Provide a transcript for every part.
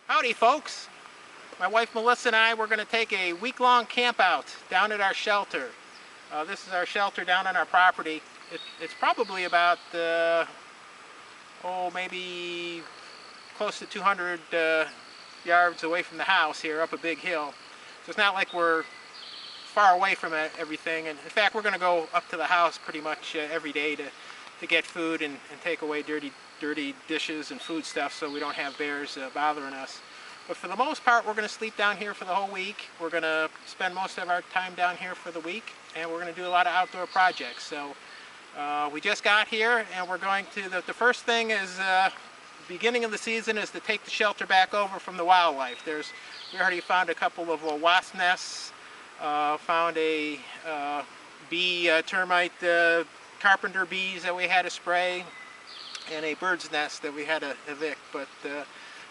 Howdy folks! My wife Melissa and I were going to take a week-long camp out down at our shelter. This is our shelter down on our property. It's probably about, maybe close to 200 yards away from the house here up a big hill. So it's not like we're far away from everything. And in fact, we're going to go up to the house pretty much every day to get food and take away dirty dishes and food stuff so we don't have bears bothering us. But for the most part, we're going to sleep down here for the whole week. We're going to spend most of our time down here for the week, and we're going to do a lot of outdoor projects. So we just got here, and we're going to, the first thing is, beginning of the season is to take the shelter back over from the wildlife. We already found a couple of wasp nests, found a termite carpenter bees that we had to spray, and a bird's nest that we had to evict.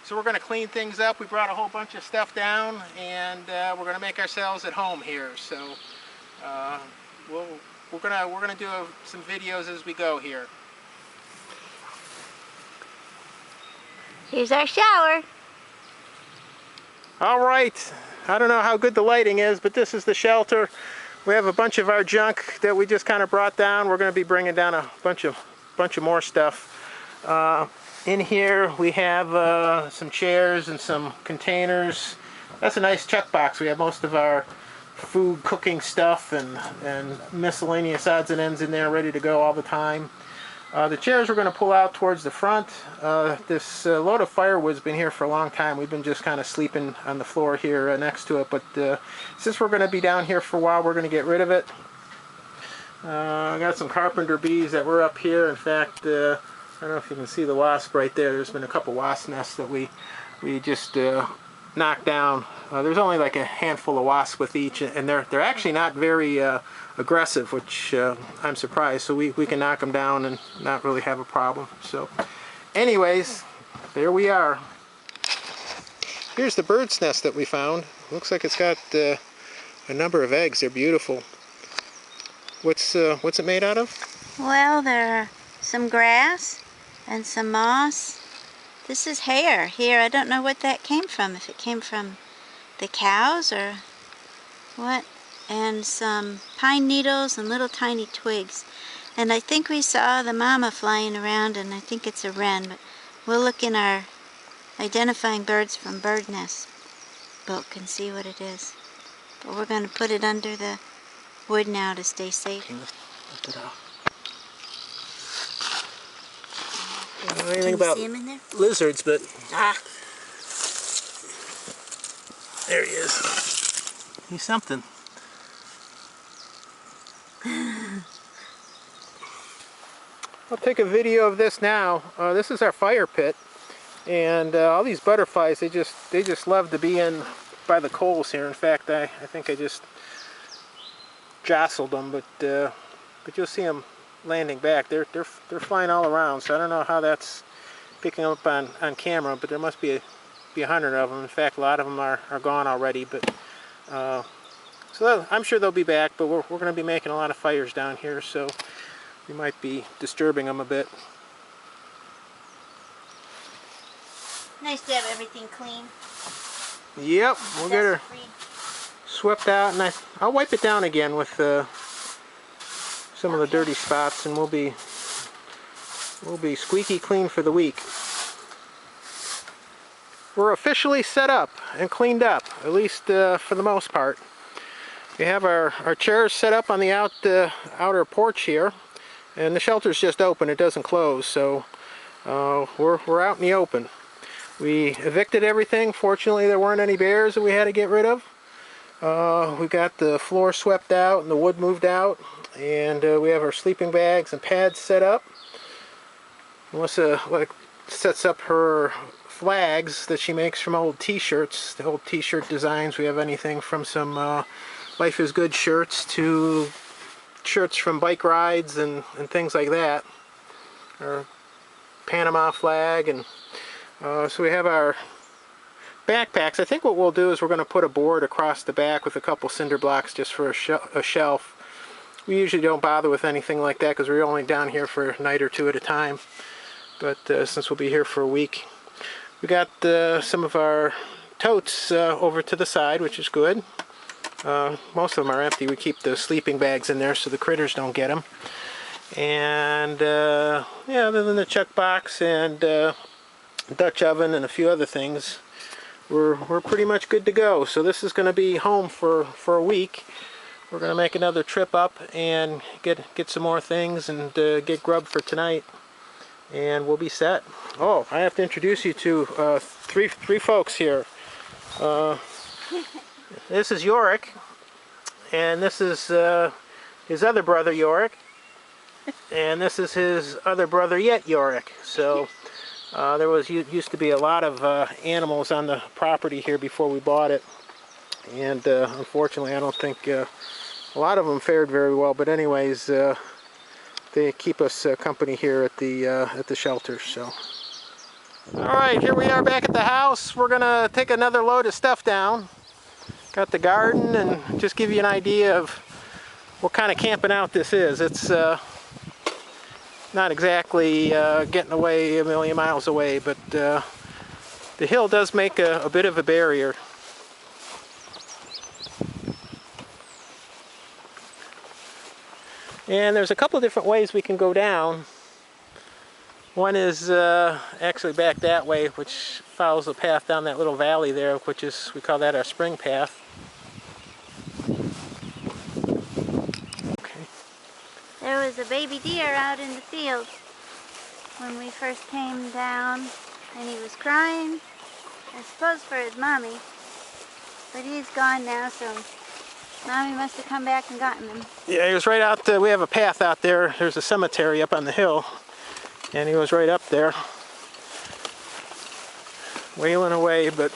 So we're going to clean things up. We brought a whole bunch of stuff down, and we're going to make ourselves at home here. So we're going to do some videos as we go here. Here's our shower. All right. I don't know how good the lighting is, but this is the shelter. We have a bunch of our junk that we just kind of brought down. We're going to be bringing down a bunch of more stuff. In here we have some chairs and some containers. That's a nice check box. We have most of our food cooking stuff and miscellaneous odds and ends in there ready to go all the time. The chairs we're going to pull out towards the front. This load of firewood's been here for a long time. We've been just kind of sleeping on the floor here next to it, but since we're going to be down here for a while, we're going to get rid of it. I got some carpenter bees that were up here. In fact, I don't know if you can see the wasp right there. There's been a couple wasp nests that we just knocked down. There's only like a handful of wasps with each, and they're actually not very aggressive, which I'm surprised. So we can knock them down and not really have a problem. So anyways, there we are. Here's the bird's nest that we found. Looks like it's got a number of eggs. They're beautiful. What's it made out of? Well, there are some grass and some moss. This is hair here. I don't know what that came from, if it came from the cows or what. And some pine needles and little tiny twigs. And I think we saw the mama flying around, and I think it's a wren, but we'll look in our Identifying Birds from Bird Nests book and see what it is. But we're going to put it under the wood now to stay safe. Lift it off. I don't know anything about lizards, but there he is. He's something. I'll take a video of this now. This is our fire pit, and all these butterflies, they just love to be in by the coals here. In fact, I think I just jostled them, but you'll see them landing back. They're flying all around, so I don't know how that's picking up on camera, but there must be 100 of them. In fact, a lot of them are gone already, but so I'm sure they'll be back. But we're going to be making a lot of fires down here, so we might be disturbing them a bit. Nice to have everything clean. Yep, we'll get her swept out, and I'll wipe it down again with some of the dirty spots, and we'll be squeaky clean for the week. We're officially set up and cleaned up, at least for the most part. We have our chairs set up on the outer porch here, and the shelter's just open, it doesn't close, so we're out in the open. We evicted everything. Fortunately, there weren't any bears that we had to get rid of. We got the floor swept out and the wood moved out, and we have our sleeping bags and pads set up. Melissa sets up her flags that she makes from old t-shirts, the old t-shirt designs. We have anything from some Life is Good shirts to shirts from bike rides and things like that. Our Panama flag, and so we have our backpacks. I think what we'll do is we're going to put a board across the back with a couple cinder blocks just for a shelf. We usually don't bother with anything like that because we're only down here for a night or two at a time. But since we'll be here for a week, We got some of our totes over to the side, which is good. Most of them are empty. We keep the sleeping bags in there so the critters don't get them. And yeah, other than the chuck box and Dutch oven and a few other things, we're pretty much good to go. So this is going to be home for a week. We're going to make another trip up and get some more things and get grub for tonight, and we'll be set. Oh, I have to introduce you to three folks here. This is Yorick, and this is his other brother Yorick, and this is his other brother yet Yorick. So there used to be a lot of animals on the property here before we bought it, and unfortunately I don't think a lot of them fared very well. But anyways, they keep us company here at the shelter. So, all right, here we are back at the house. We're gonna take another load of stuff down. Got the garden, and just give you an idea of what kind of camping out this is. It's not exactly getting away a million miles away, but the hill does make a bit of a barrier. And there's a couple of different ways we can go down. One is actually back that way, which follows the path down that little valley there, which is, we call that our spring path. There was a baby deer out in the field when we first came down, and he was crying, I suppose for his mommy, but he's gone now, so Mommy must have come back and gotten him. Yeah, he was right out there. We have a path out there. There's a cemetery up on the hill, and he was right up there, wailing away. But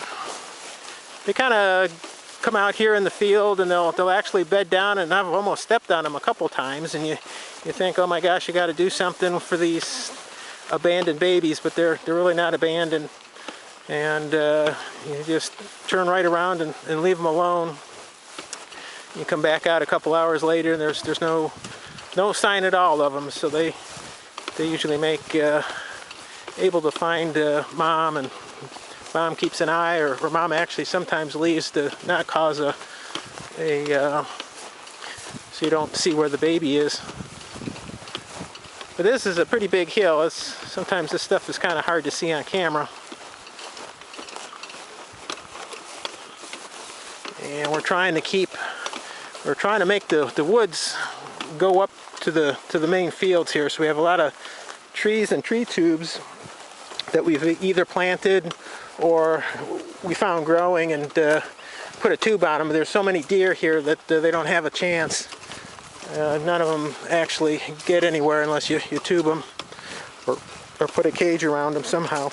they kind of come out here in the field, and they'll actually bed down, and I've almost stepped on them a couple times, and you think, oh my gosh, you got to do something for these abandoned babies, but they're really not abandoned, and you just turn right around and leave them alone. You come back out a couple hours later, and there's no sign at all of them. So they usually make able to find Mom, and Mom keeps an eye, or Mom actually sometimes leaves to not cause so you don't see where the baby is. But this is a pretty big hill. Sometimes this stuff is kind of hard to see on camera. And we're trying to make the woods go up to the main fields here. So we have a lot of trees and tree tubes that we've either planted or we found growing and put a tube on them. There's so many deer here that they don't have a chance. None of them actually get anywhere unless you tube them or put a cage around them somehow.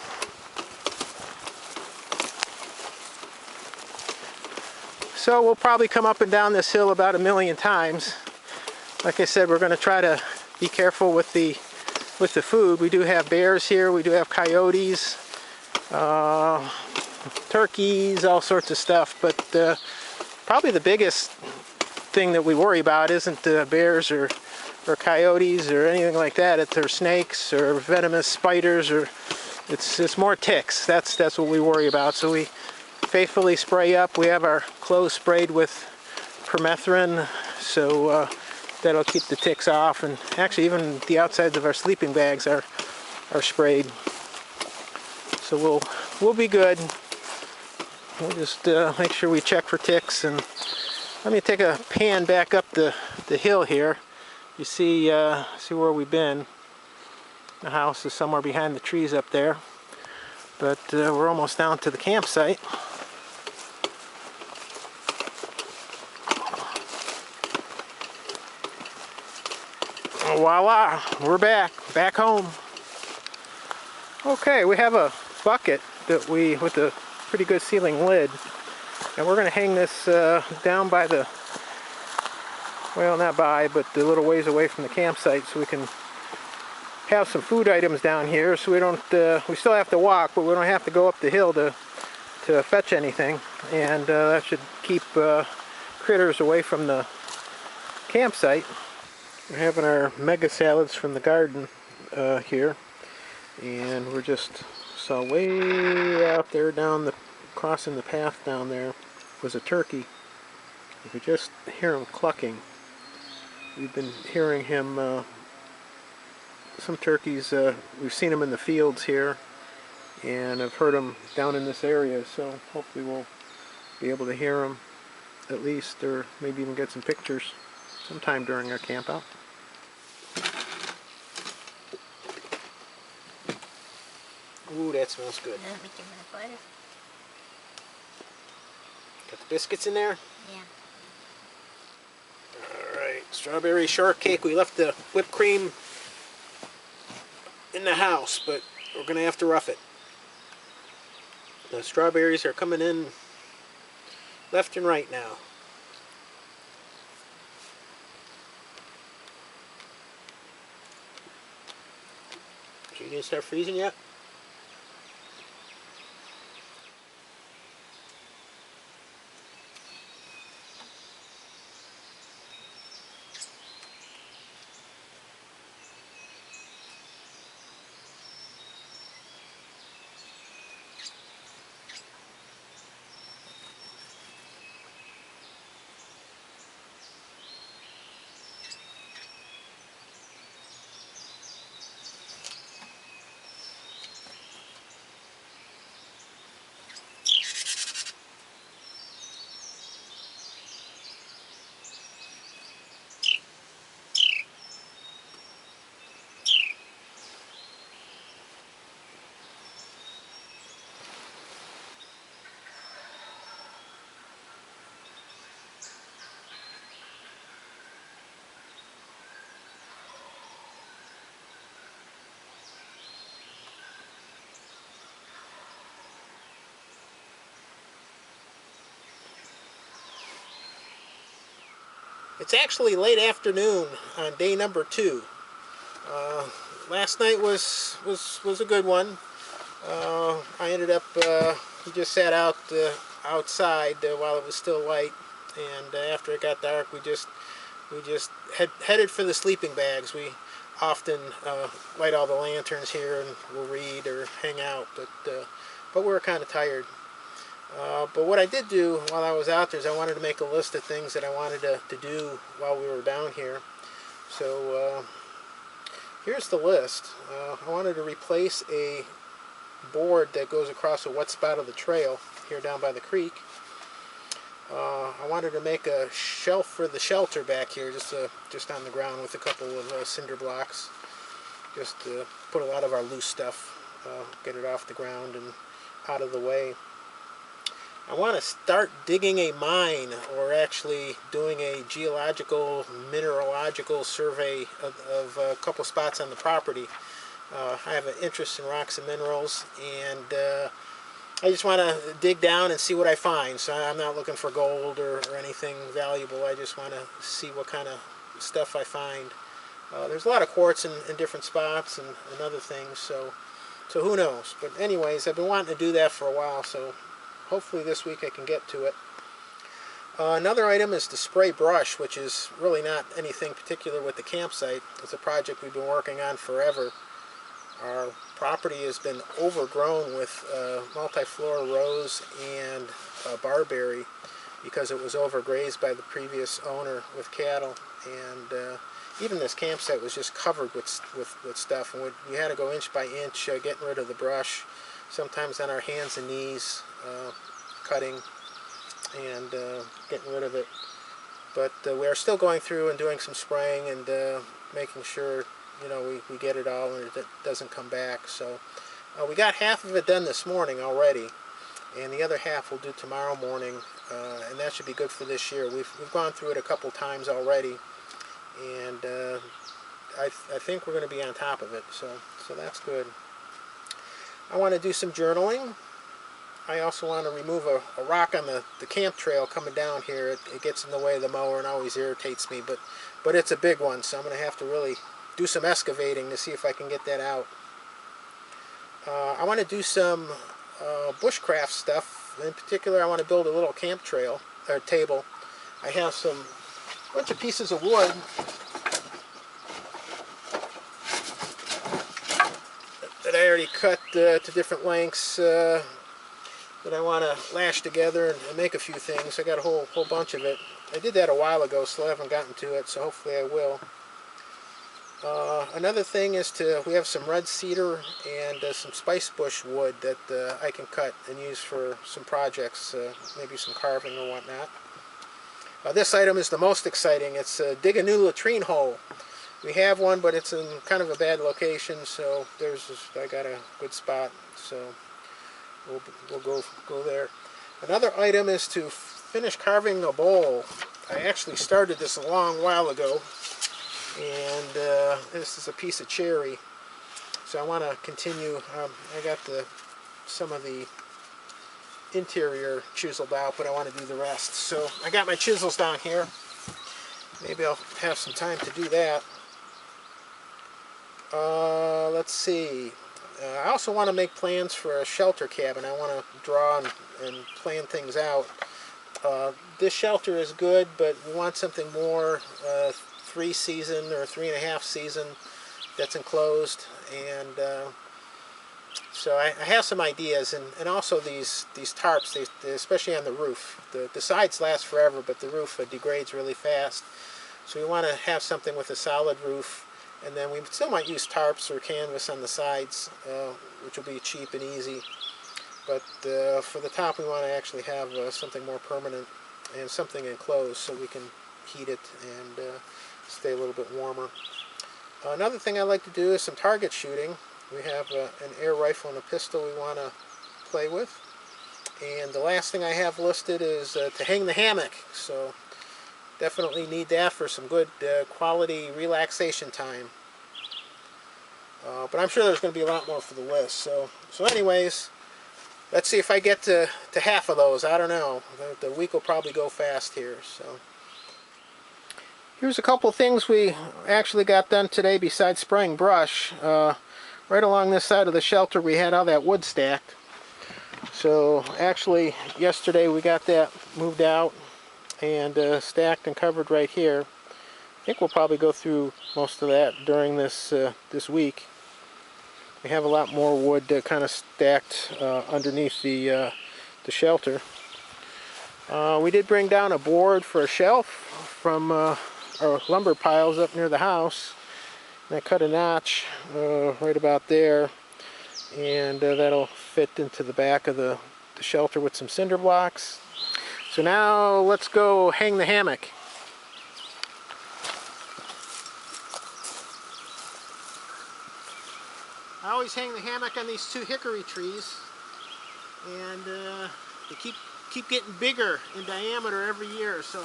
So we'll probably come up and down this hill about 1,000,000 times. Like I said, we're going to try to be careful with the food. We do have bears here. We do have coyotes, turkeys, all sorts of stuff. But probably the biggest thing that we worry about isn't bears or coyotes or anything like that. It's snakes or venomous spiders, or it's more ticks. That's what we worry about. So we faithfully spray up. We have our clothes sprayed with permethrin, so that'll keep the ticks off. And actually, even the outsides of our sleeping bags are sprayed. So we'll be good. We'll just make sure we check for ticks. And let me take a pan back up the hill here. You see where we've been. The house is somewhere behind the trees up there, but we're almost down to the campsite. Voila, we're back home. Okay, we have a bucket that with a pretty good sealing lid, and we're going to hang this down by not by, but a little ways away from the campsite, so we can have some food items down here. So we don't, we still have to walk, but we don't have to go up the hill to fetch anything, and that should keep critters away from the campsite. We're having our mega salads from the garden here, and we're just saw way out there down the, crossing the path down there, was a turkey. You could just hear him clucking. We've been hearing him, some turkeys, we've seen them in the fields here, and I've heard them down in this area, so hopefully we'll be able to hear them at least, or maybe even get some pictures sometime during our camp out. Ooh, that smells good. Let me get my butter. Got the biscuits in there? Yeah. Alright, strawberry shortcake. We left the whipped cream in the house, but we're going to have to rough it. The strawberries are coming in left and right now. So you didn't start freezing yet? It's actually late afternoon on day number 2. Last night was a good one. I ended up we just sat out outside while it was still light, and after it got dark, we just headed for the sleeping bags. We often light all the lanterns here and we'll read or hang out, but we were kind of tired. But what I did do while I was out there is I wanted to make a list of things that I wanted to do while we were down here. So here's the list. I wanted to replace a board that goes across a wet spot of the trail here down by the creek. I wanted to make a shelf for the shelter back here, just on the ground with a couple of cinder blocks, just to put a lot of our loose stuff, get it off the ground and out of the way. I want to start digging a mine, or actually doing a geological, mineralogical survey of a couple spots on the property. I have an interest in rocks and minerals, and I just want to dig down and see what I find. So I'm not looking for gold or anything valuable. I just want to see what kind of stuff I find. There's a lot of quartz in different spots and other things, so who knows. But anyways, I've been wanting to do that for a while, so hopefully this week I can get to it. Another item is the spray brush, which is really not anything particular with the campsite. It's a project we've been working on forever. Our property has been overgrown with multiflora rose and barberry because it was overgrazed by the previous owner with cattle, and even this campsite was just covered with stuff, and we had to go inch by inch getting rid of the brush, sometimes on our hands and knees, cutting and getting rid of it. But we are still going through and doing some spraying and making sure, you know, we get it all and it doesn't come back. So we got half of it done this morning already, and the other half we'll do tomorrow morning, and that should be good for this year. We've gone through it a couple times already, and I think we're going to be on top of it, so that's good. I want to do some journaling. I also want to remove a rock on the camp trail coming down here. It gets in the way of the mower and always irritates me, but it's a big one, so I'm going to have to really do some excavating to see if I can get that out. I want to do some bushcraft stuff. In particular, I want to build a little camp trail or table. I have a bunch of pieces of wood that I already cut to different lengths that I want to lash together and make a few things. I got a whole bunch of it. I did that a while ago, so I haven't gotten to it, so hopefully I will. Another thing is we have some red cedar and some spice bush wood that I can cut and use for some projects, maybe some carving or whatnot. This item is the most exciting. It's dig a new latrine hole. We have one, but it's in kind of a bad location, so I got a good spot, so we'll go there. Another item is to finish carving a bowl. I actually started this a long while ago, and this is a piece of cherry, so I want to continue. I got some of the interior chiseled out, but I want to do the rest. So I got my chisels down here. Maybe I'll have some time to do that. Let's see. I also want to make plans for a shelter cabin. I want to draw and plan things out. This shelter is good, but we want something more 3-season or 3.5 season that's enclosed, and so I have some ideas, and also these tarps, especially on the roof. The sides last forever, but the roof degrades really fast. So we want to have something with a solid roof, and then we still might use tarps or canvas on the sides, which will be cheap and easy. But for the top, we want to actually have something more permanent and something enclosed so we can heat it and stay a little bit warmer. Another thing I like to do is some target shooting. We have an air rifle and a pistol we want to play with. And the last thing I have listed is to hang the hammock. So definitely need that for some good quality relaxation time. But I'm sure there's going to be a lot more for the list. So anyways, let's see if I get to half of those. I don't know. The week will probably go fast here. So here's a couple things we actually got done today besides spraying brush. Right along this side of the shelter we had all that wood stacked. So actually yesterday we got that moved out and stacked and covered right here. I think we'll probably go through most of that during this week. We have a lot more wood kind of stacked underneath the shelter. We did bring down a board for a shelf from our lumber piles up near the house. And I cut a notch right about there, and that'll fit into the back of the shelter with some cinder blocks. So now let's go hang the hammock. I always hang the hammock on these 2 hickory trees, and they keep getting bigger in diameter every year, so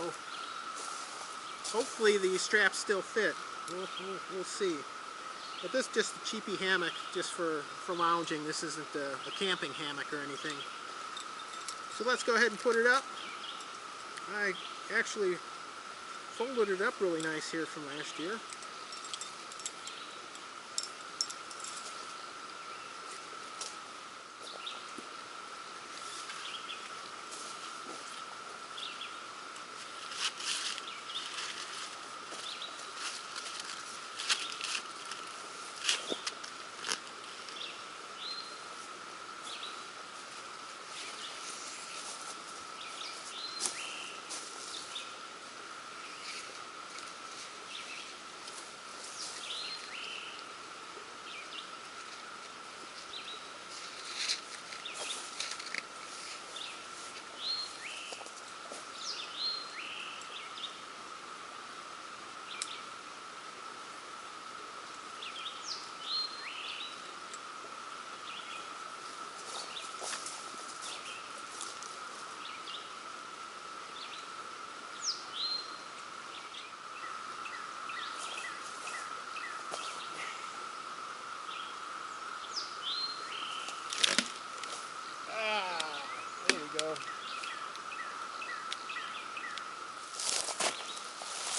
hopefully these straps still fit. We'll see. But this is just a cheapy hammock just for lounging. This isn't a camping hammock or anything. So let's go ahead and put it up. I actually folded it up really nice here from last year.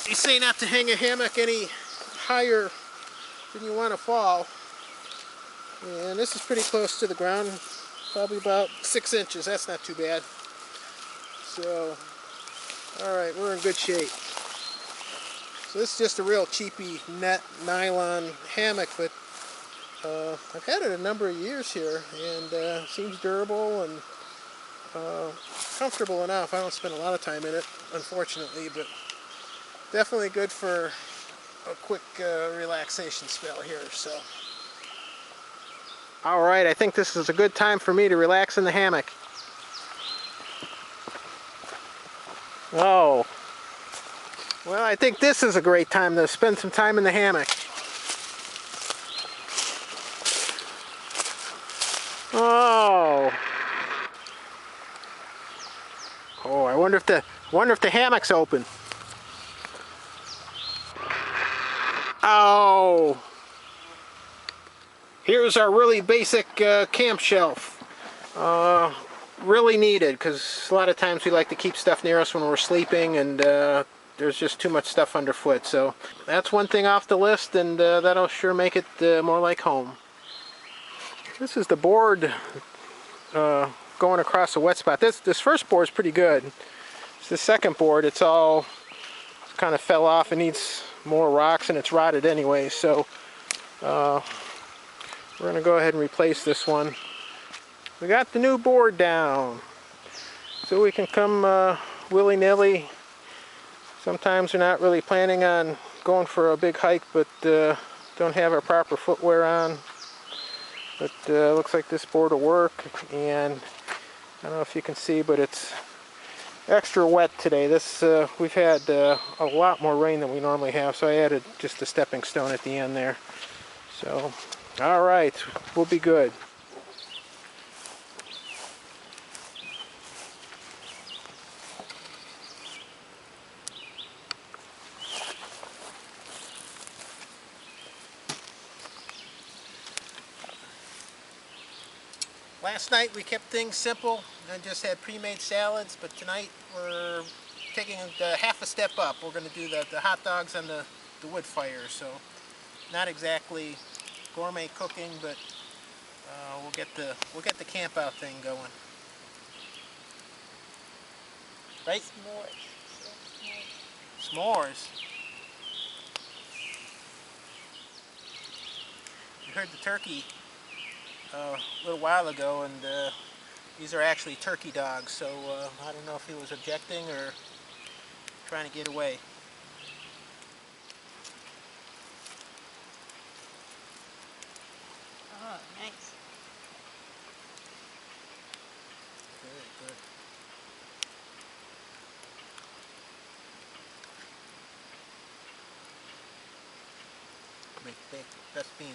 They say not to hang a hammock any higher than you want to fall. And this is pretty close to the ground, probably about 6 inches. That's not too bad. So, alright, we're in good shape. So this is just a real cheapy net nylon hammock, but I've had it a number of years here, and seems durable and comfortable enough. I don't spend a lot of time in it, unfortunately, but definitely good for a quick relaxation spell here. So, all right, I think this is a good time for me to relax in the hammock. Oh, well, I think this is a great time to spend some time in the hammock. Oh, oh, I wonder if the hammock's open. Oh, here's our really basic camp shelf. Really needed, because a lot of times we like to keep stuff near us when we're sleeping, and there's just too much stuff underfoot. So that's one thing off the list, and that'll sure make it more like home. This is the board going across a wet spot. This first board is pretty good. It's the second board. It's all kind of fell off and needs more rocks, and it's rotted anyway. So we're going to go ahead and replace this one. We got the new board down, so we can come willy-nilly. Sometimes we're not really planning on going for a big hike, but don't have our proper footwear on. But looks like this board will work, and I don't know if you can see, but it's extra wet today. We've had a lot more rain than we normally have, so I added just a stepping stone at the end there. So, all right, we'll be good. Last night we kept things simple and just had pre-made salads, but tonight we're taking half a step up. We're going to do the hot dogs on the wood fire, so not exactly gourmet cooking, but we'll get the camp out thing going. Right? S'mores. S'mores. You heard the turkey a little while ago, and these are actually turkey dogs, so I don't know if he was objecting or trying to get away. Oh, nice. Very good. Make best beans.